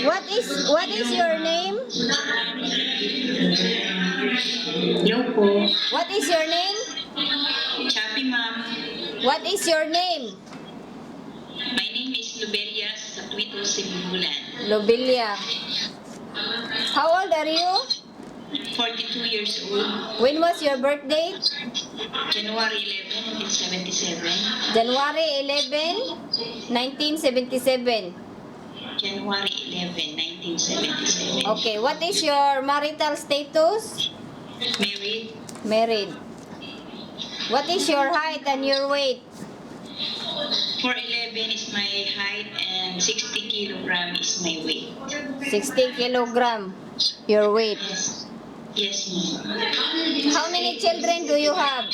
What is your name? Hello po. What is your name? Chappy, ma'am. What is your name? My name is Lobilia sa Twito, Sibulan. Lobilia. How old are you? 42 years old. When was your birthday? January 11, 1977. January 11, 1977. January 11, 1977. Okay, what is your marital status? Married. Married. What is your height and your weight? 4'11 is my height and 60 kilogram is my weight. 60 kilogram, your weight. Yes. Yes, ma'am. How many children do you have?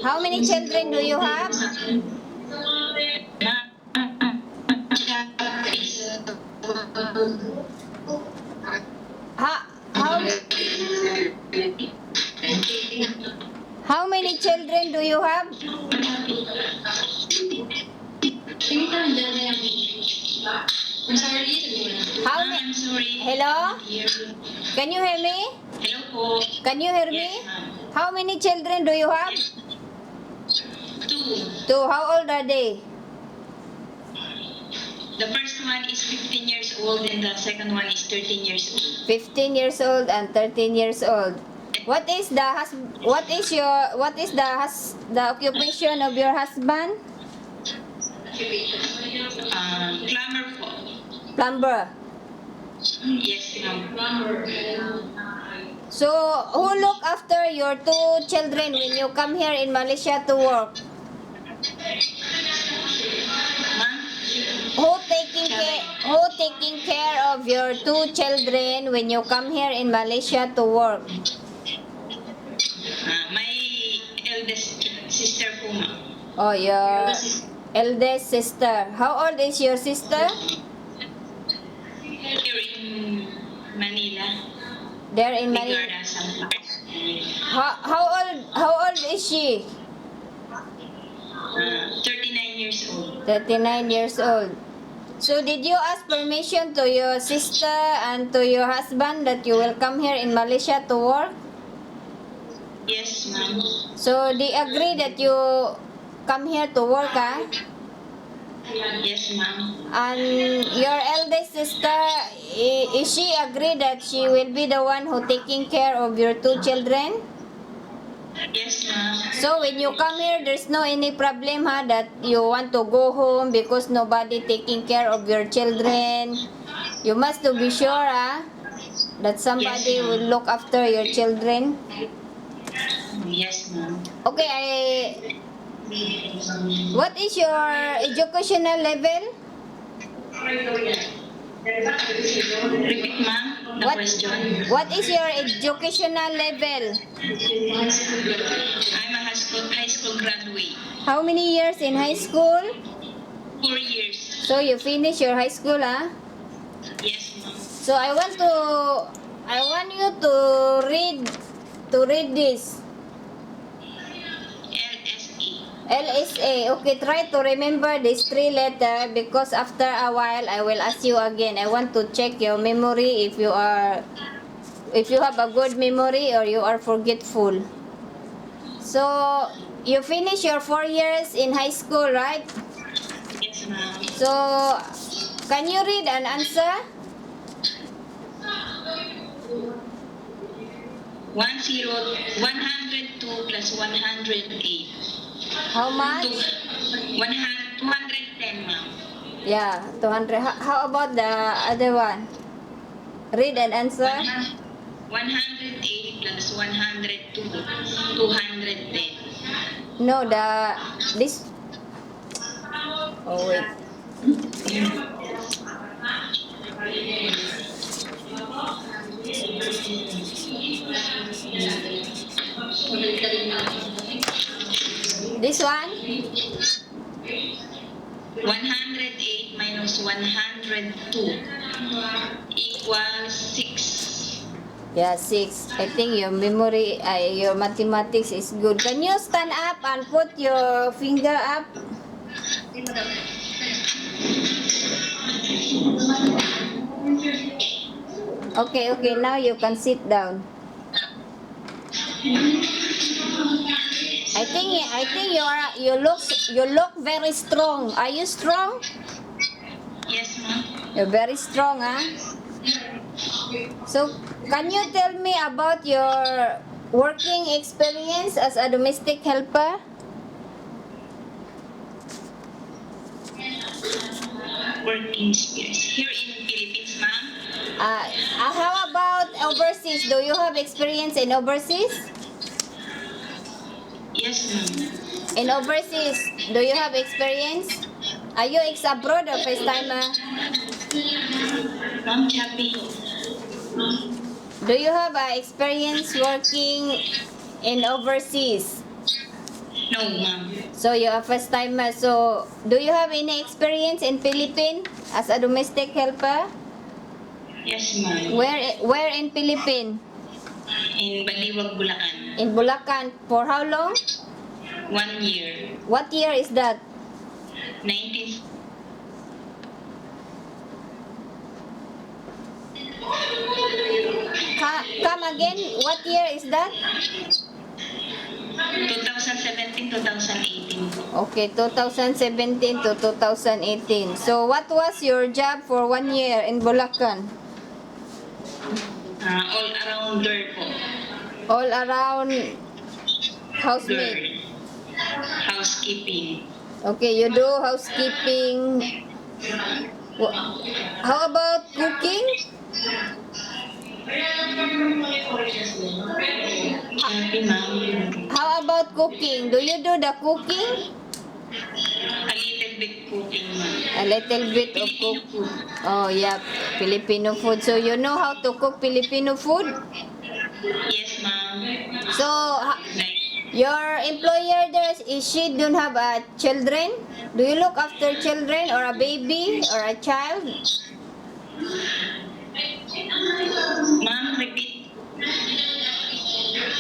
How many children do you have? How many children do you have? I'm sorry. Hello? Can you hear me? Hello po. Can you hear me? Yes, ma'am. How many children do you have? 2. Two. How old are they? The first one is 15 years old and the second one is 13 years old. 15 years old and 13 years old. What is the occupation of your husband? Plumber po. Plumber. Yes, ma'am. So, who look after your two children when you come here in Malaysia to work? Ma'am? Who taking care of your two children when you come here in Malaysia to work? My eldest sister po, ma'am. Oh, your eldest sister. How old is your sister? Here in Manila. There in Manila. Bigarda, Sampa. How old is she? 39 years old. 39 years old. So did you ask permission to your sister and to your husband that you will come here in Malaysia to work? Yes, ma'am. So they agree that you come here to work, ah? Yes, ma'am. And your eldest sister, is she agree that she will be the one who taking care of your two children? Yes, ma'am. So when you come here, there's no any problem, ha, that you want to go home because nobody taking care of your children. You must to be sure, that somebody Yes, ma'am. will look after your children. Yes, ma'am. Okay, what is your educational level? Repeat, ma'am, the question. What is your educational level? I'm a high school graduate. How many years in high school? 4 years. So you finish your high school, ah? Yes, ma'am. So I want you to read this. LSE. LSA. Okay, try to remember these 3 letters because after a while I will ask you again. I want to check your memory if you have a good memory or you are forgetful. So you finish your 4 years in high school, right? Yes, ma'am. So can you read an answer? 102 plus 108. How much? 210, ma'am. Yeah, 200. How about the other one? Read and answer. 108 plus 102, 210. No, this. Oh wait. This one? 108 minus 102 equals 6. Yeah, 6. I think your memory, your mathematics is good. Can you stand up and put your finger up? Okay, okay, now you can sit down. I think you look very strong. Are you strong? Yes, ma'am. You're very strong, huh? So, can you tell me about your working experience as a domestic helper? Working experience here in Philippines, ma'am. How about overseas? Do you have experience in overseas? Yes, ma'am. In overseas, do you have experience? Are you ex-abroad or first timer? Ma'am Chappy. Do you have experience working in overseas? No, ma'am. So you are first timer. So do you have any experience in Philippines as a domestic helper? Yes, ma'am. Where in Philippines? In Baliwag, Bulacan. In Bulacan. For how long? 1 year. What year is that? 19... Come again. What year is that? 2017, 2018 po. Okay, 2017 to 2018. So what was your job for 1 year in Bulacan? All arounder po. All around housemaid. Girl. Housekeeping. Okay, you do housekeeping. How about cooking? Chappy, ma'am. How about cooking? Do you do the cooking? A little bit cooking, ma'am. A little bit of Filipino cook. food. Oh, yeah, Filipino food. So you know how to cook Filipino food? Yes, ma'am. So Like, your employer there is she don't have children? Do you look after children or a baby or a child? ma'am, repeat.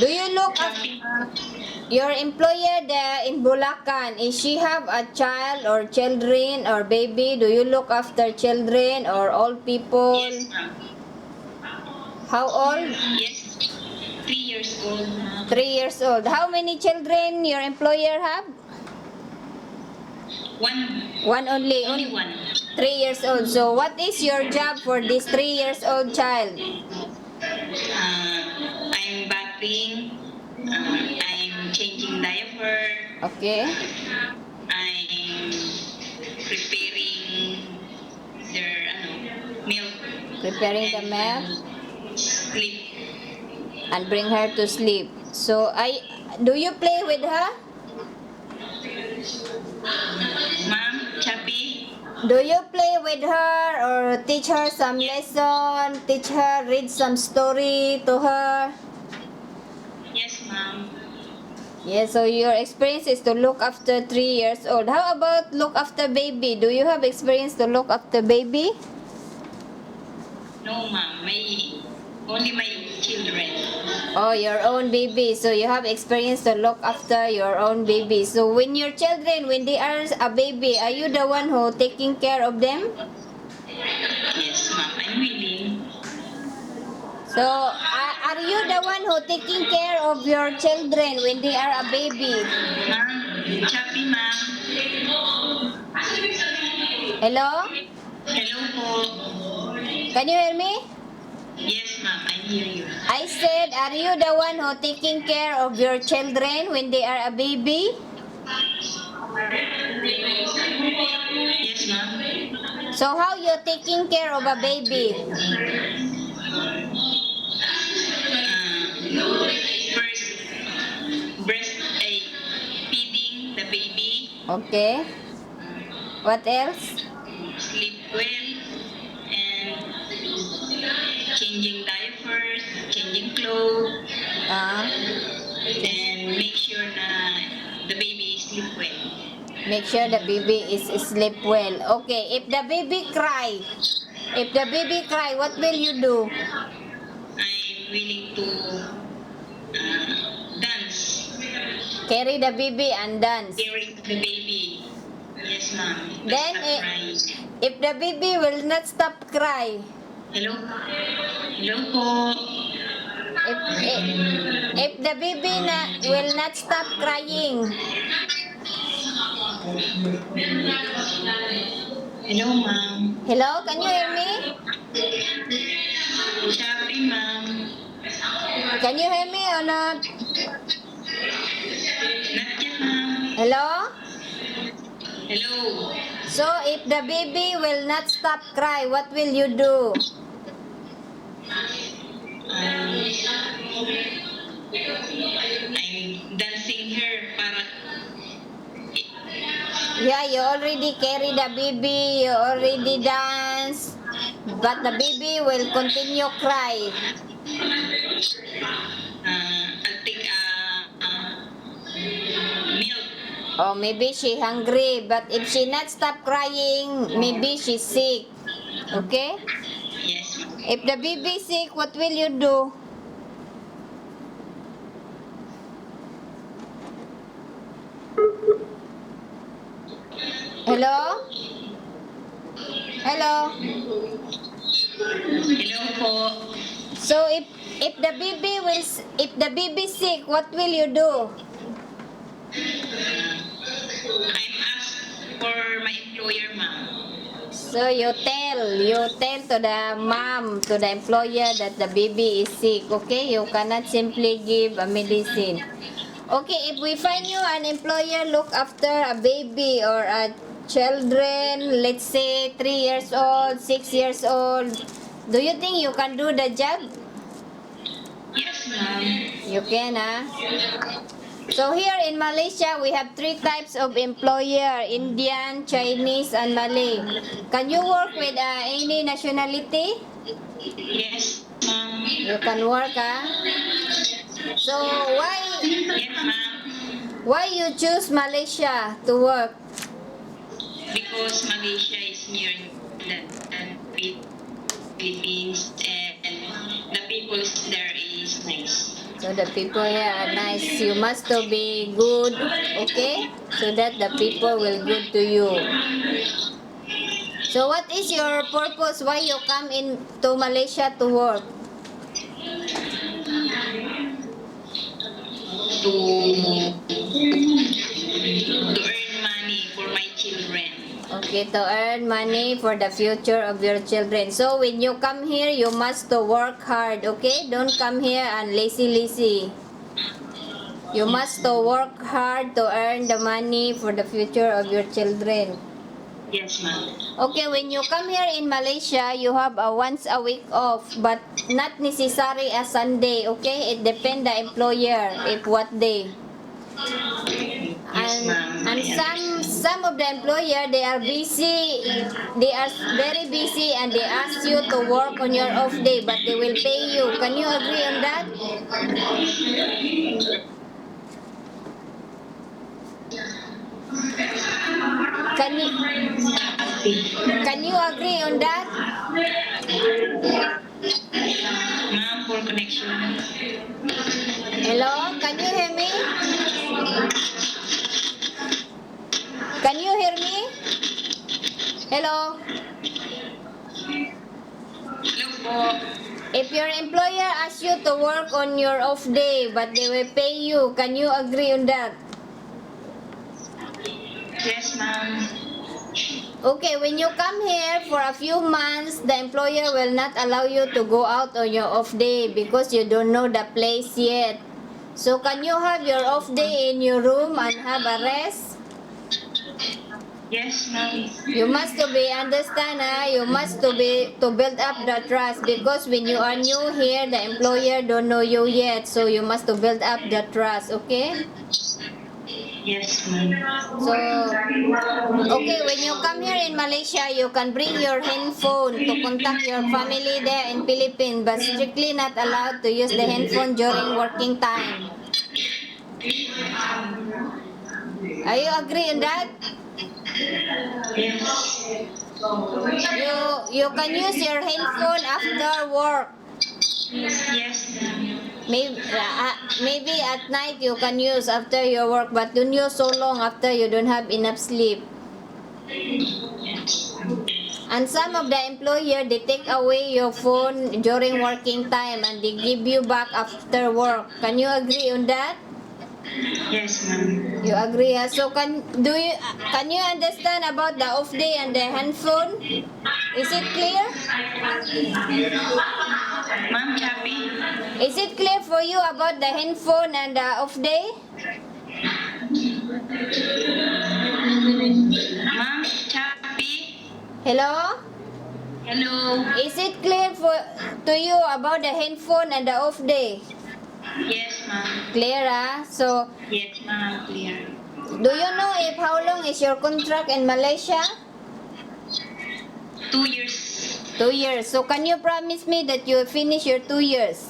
Do you look after Chappy, ma'am. your employer there in Bulacan? Is she have a child or children or baby? Do you look after children or old people? Yes, ma'am. How old? Yes. 3 years old, ma'am. 3 years old. How many children your employer have? One only. Only one. 3 years old. So what is your job for this 3 years old child? I'm bathing. I'm changing diaper. Okay. I'm preparing their milk. Preparing the milk Sleep. and bring her to sleep. So do you play with her? Ma'am, Chappy. Do you play with her or teach her some lesson? Teach her, read some story to her? Yes, ma'am. Yeah, so your experience is to look after 3 years old. How about look after baby? Do you have experience to look after baby? No, ma'am. Only my children. Oh, your own baby. So you have experience to look after your own baby. So when your children, when they are a baby, are you the one who taking care of them? Yes, ma'am. I'm willing. So are you the one who taking care of your children when they are a baby? Ma'am, Chappy, ma'am. Hello? Hello po. Can you hear me? Yes, ma'am. I hear you. I said, are you the one who taking care of your children when they are a baby? Yes, ma'am. So how you taking care of a baby? First, feeding the baby, Okay. What else? sleep well, and changing diapers, changing clothes, and make sure na the baby sleep well. Make sure the baby is sleep well. Okay, if the baby cry, what will you do? I'm willing to dance, Carry the baby and dance. carry the baby. Yes, ma'am. Then, Stop crying. if the baby will not stop cry, Hello? Hello po. if if the baby will not stop crying, Hello, ma'am. hello, can you hear me? Sorry, ma'am. Can you hear me or not? Not yet, ma'am. Hello? Hello. So, if the baby will not stop cry, what will you do? I'm dancing her para Yeah, you already carry the baby, you already dance, but the baby will continue cry. I'll take milk. Or maybe she hungry, but if she not stop crying, maybe she's sick. Okay? Yes, ma'am. If the baby sick, what will you do? Hello? Hello? Hello po. So if the baby if the baby sick, what will you do? I'm asked for my employer, ma'am. So you tell to the mom, to the employer that the baby is sick, okay? You cannot simply give a medicine. Okay, if we find you an employer look after a baby or a children, let's say 3 years old, 6 years old, do you think you can do the job? Yes, ma'am. You can, So here in Malaysia, we have 3 types of employer, Indian, Chinese, and Malay. Can you work with any nationality? Yes, ma'am. You can work, So Yes, ma'am. why you choose Malaysia to work? Because Malaysia is near the Philippines and the people there is nice. So the people here are nice. You must to be good, okay? So that the people will good to you. So what is your purpose? Why you come in to Malaysia to work? To earn money for my children. Okay, to earn money for the future of your children. So when you come here, you must to work hard, okay? Don't come here and lazy. You must to work hard to earn the money for the future of your children. Yes, ma'am. Okay, when you come here in Malaysia, you have a once a week off, but not necessary a Sunday, okay? It depends the employer if what day. Yes, ma'am. And some of the employer, they are busy, they are very busy, and they ask you to work on your off day, but they will pay you. Can you agree on that? Can you agree on that? Ma'am, for connection. Hello, can you hear me? Can you hear me? Hello. Hello po. If your employer asks you to work on your off day, but they will pay you, can you agree on that? Yes, ma'am. Okay, when you come here for a few months, the employer will not allow you to go out on your off day because you don't know the place yet. So can you have your off day in your room and have a rest? Yes, ma'am. You must to be understand, you must to build up the trust because when you are new here, the employer don't know you yet. So you must to build up the trust, okay? Yes, ma'am. So, okay, when you come here in Malaysia, you can bring your handphone to contact your family there in Philippines, but strictly not allowed to use the handphone during working time. Are you agree on that? Yes. You can use your handphone after work. Yes, ma'am. Maybe at night you can use after your work, but don't use so long after you don't have enough sleep. Yes. And some of the employer, they take away your phone during working time and they give you back after work. Can you agree on that? Yes, ma'am. You agree? So can you understand about the off day and the handphone? Is it clear? Ma'am, Chappy? Is it clear for you about the handphone and the off day? Ma'am, Chappy? Hello? Hello? Is it clear to you about the handphone and the off day? Yes, ma'am. Clear, ah? So, Yes, ma'am. Clear. do you know if how long is your contract in Malaysia? 2 years. 2 years. So, can you promise me that you will finish your 2 years?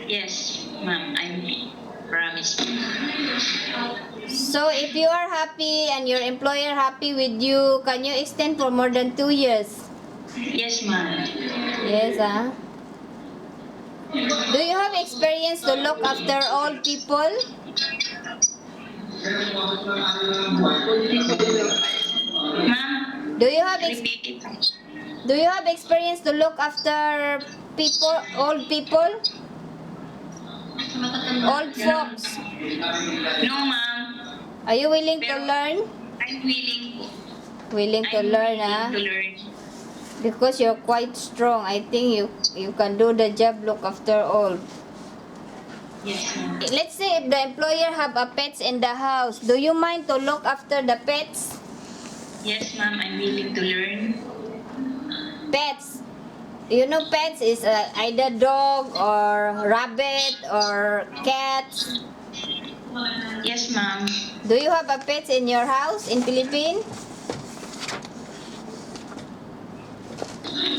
Yes, ma'am. I promise. So, if you are happy and your employer happy with you, can you extend for more than 2 years? Yes, ma'am. Yes, ah. Do you have experience to look after all people? Ma'am, Do you have repeat. Do you have experience to look after people, old people, old folks? No, ma'am. Are you willing to Pero learn? I'm willing po. Willing to I'm learn, willing ah? to learn. Because you're quite strong. I think you can do the job, look after all. Yes, ma'am. Let's say if the employer have a pets in the house, do you mind to look after the pets? Yes, ma'am. I'm willing to learn. Pets. You know pets is either dog or rabbit or cats. Yes, ma'am. Do you have a pets in your house in Philippines?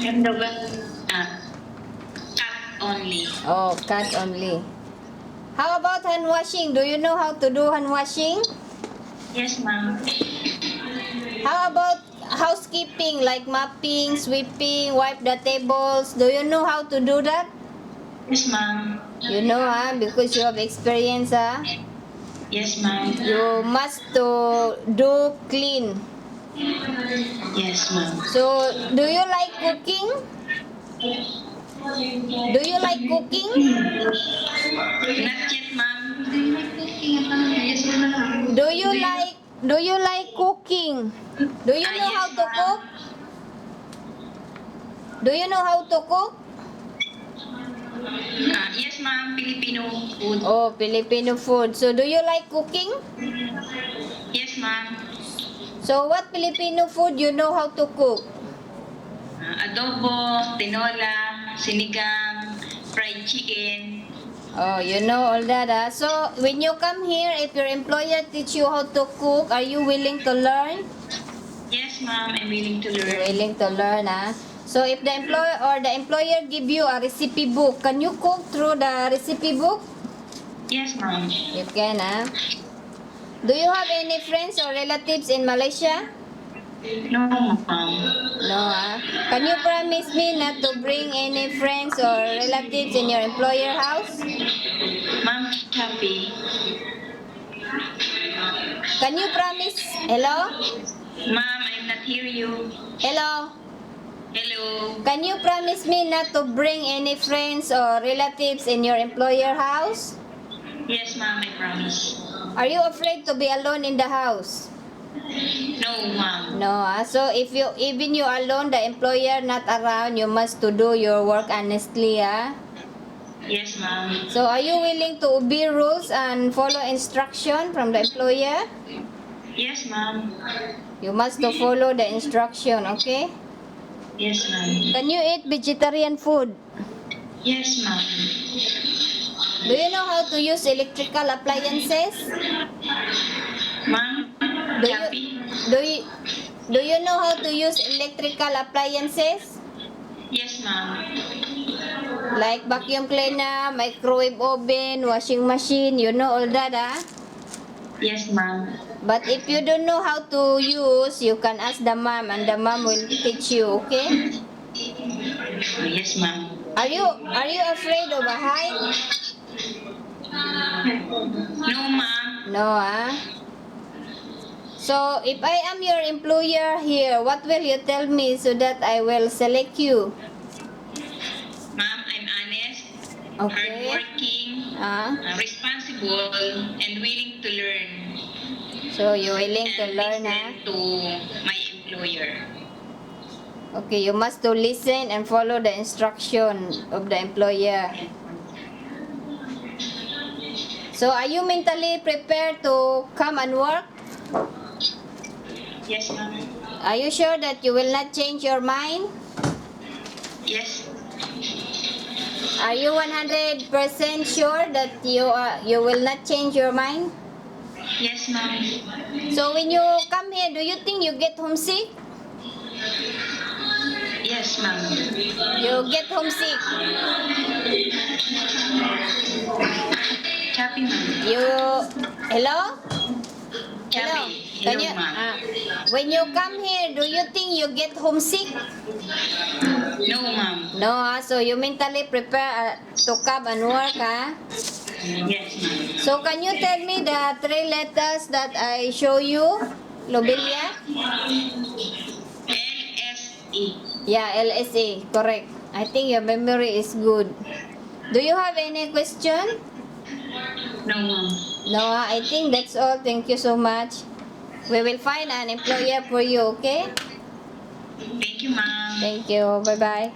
And the cat only. Oh, cat only. How about hand washing? Do you know how to do hand washing? Yes, ma'am. How about housekeeping like mopping, sweeping, wipe the tables? Do you know how to do that? Yes, ma'am. You know, because you have experience, Yes, ma'am. you must to do clean. Yes, ma'am. So, do you like cooking? Do you like cooking? Not yet, ma'am. Do you like cooking? Do you know Yes, how to ma'am. cook? Do you know how to cook? Yes, ma'am. Filipino food. Oh, Filipino food. So, do you like cooking? Yes, ma'am. So, what Filipino food you know how to cook? Adobo, tinola, sinigang, fried chicken. Oh, you know all that, So, when you come here, if your employer teach you how to cook, are you willing to learn? Yes, ma'am. I'm willing to You're learn. willing to learn, So, if the employer or the employer give you a recipe book, can you cook through the recipe book? Yes, ma'am. You can, Do you have any friends or relatives in Malaysia? No, ma'am. No, Can you promise me not to bring any friends or relatives in your employer house? Ma'am, happy. Can you promise? Hello? Ma'am, I'm not hear you. Hello? Hello. Can you promise me not to bring any friends or relatives in your employer house? Yes, ma'am, I promise. Are you afraid to be alone in the house? No, ma'am. No, so if you even you alone, the employer not around, you must to do your work honestly, Yes, ma'am. So are you willing to obey rules and follow instruction from the employer? Yes, ma'am. You must to follow the instruction, okay? Yes, ma'am. Can you eat vegetarian food? Yes, ma'am. Do you know how to use electrical appliances? Ma'am, Do you happy? do you do you know how to use electrical appliances? Yes, ma'am. Like vacuum cleaner, microwave oven, washing machine, you know all that, Yes, ma'am. But if you don't know how to use, you can ask the mom and the mom will teach you, okay? Yes, ma'am. Are you afraid of a height? No, ma'am. No, So, if I am your employer here, what will you tell me so that I will select you? Ma'am, I'm honest, Okay. hardworking, Ah, responsible, and willing to learn. so you're willing to And learn, ha? listen to my employer. Okay, you must to listen and follow the instruction of the employer. So, are you mentally prepared to come and work? Yes, ma'am. Are you sure that you will not change your mind? Yes. Are you 100% sure that you will not change your mind? Yes, ma'am. So when you come here, do you think you get homesick? Yes, ma'am. You get homesick. Happy, ma'am. You hello? Hello. Happy. Can Hello, you ma'am. when you come here, do you think you get homesick? No, ma'am. No, so you mentally prepare to come and work, ha? Yes, ma'am. So can you tell me the 3 letters that I show you? Lobilia? LSE. Yeah, LSA, correct. I think your memory is good. Do you have any question? No, ma'am. No, I think that's all. Thank you so much. We will find an employer for you, okay? Thank you, ma'am. Thank you. Bye-bye.